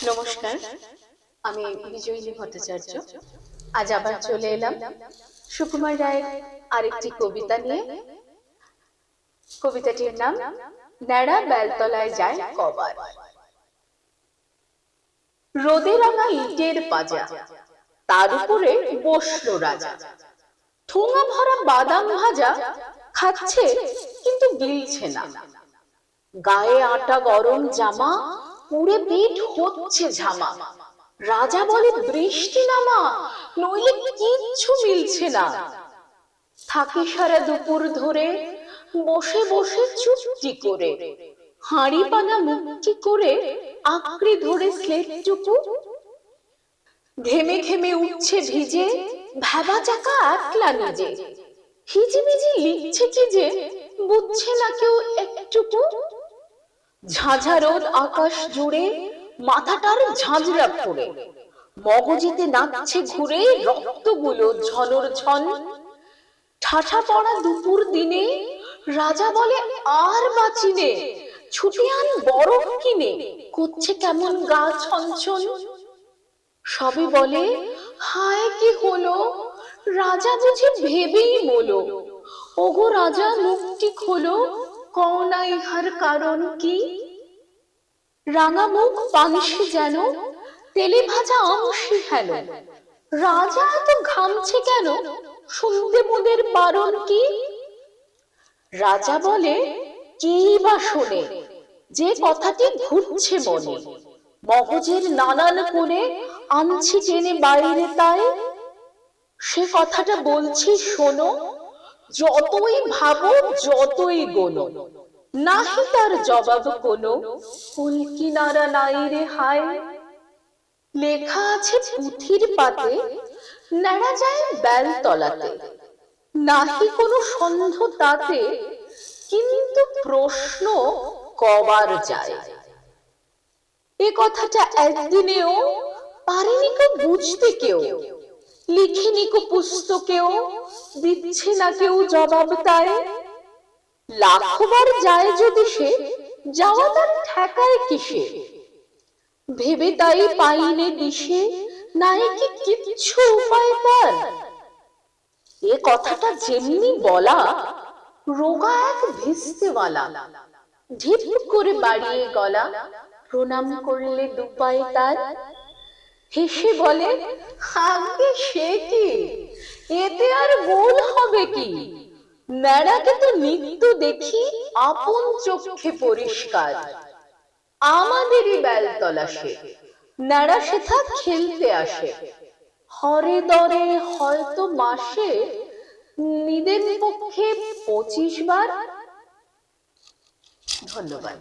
নমস্কার, আমি বিজয়িনী ভট্টাচার্য। আজ আবার চলে এলাম সুকুমার রায়ের আরেকটি কবিতা নিয়ে। কবিতাটির নাম ন্যাড়া বেলতলায় যায় কবার। রোদে রাঙা ইটের পাজা, তার উপরে বসল রাজা। ঠোঙা ভরা বাদাম ভাজা খাচ্ছে, কিন্তু গিলছে না। গায়ে আটা গরম জামা, পুড়ে পিঠ হচ্ছে ঝামা। রাজা বলে বৃষ্টি নামা, নইলে কিচ্ছু মিলছে না। থাকে সারা দুপুর ধরে বসে বসে চুপটি করে, হাঁড়ি পানা মুক্তি করে আঁকড়ে ধরে স্লেটটুকু। ঘেমে ঘেমে উঠছে ভিজে, ভেবা চাকা একলা নিজে। হিজিবিজি লিখছে কি যে, বুঝছে না কেউ একটুকু। ঝাঁঝা রোদ আকাশ জুড়ে, মাথাটার ঝাঁঝরা পড়ে। মগজেতে নাচছে ঘুরে রক্তগুলো ঝনর ঝন। ঠাঠা পড়া দুপুর দিনে রাজা বলে আর বাঁচিনে। ছুটে আন বরফ কিনে, করছে কেমন গা ছনছন। সবে বলে হায় কি হলো, রাজা বুঝে ভেবেই বলো। ওগো রাজা মুখটি খোলো, কও না ইহার কারণ কি। রাঙা মুখ পাংশে যেন, তেলে ভাজা আংশি হেন। রাজা এত ঘামছে কেন, শুনতে মোদের বারণ কি। রাজা বলে কি বা শোনে, যে কথাটি ঘুরছে মনে। মগজের নানান কোণে আনছি টেনে বাইরে তাই। সে কথাটা বলছি শোনো, যতই ভাবো যতই গোনো। নাহি তার জবাব কোনো, কুল কিনারা নাই রে হায়। লেখা আছে পুঁথির পাতে, ন্যাড়া যায় বেলতলাতে। নাহি কোনো সন্দেহ তাতে, কিন্তু প্রশ্ন কবার যায়। এ কথাটা একদিনেও পারেনি কো বুঝতে কেউ। লিখিনি কো পুস্তকেও, দিচ্ছে না কেউ জবাব তাই। লাখবার যায় যদি সে, যাওয়া তার ঠেকায় কিসে। ভেবে তাই পাইনে দিশে, নাই কি কিচ্ছু উপায় তার। এ কথাটা যেমনি বলা, রোগা এক ভিস্তেওয়ালা ঢিপ করে বাড়িয়ে গলা, প্রণাম করলে দুপায়ে তার। হেসে বলে আগে সে কি, এতে আর গোল হবে কি। ন্যাড়াকে তো নিত্য দেখি আপন চোখে পরিষ্কার। আমাদেরই বেলতলা সে, ন্যাড়া সেথা খেলতে আসে। হরে দরে হয়তো মাসে নিদেন পক্ষে 25 বার। ধন্যবাদ।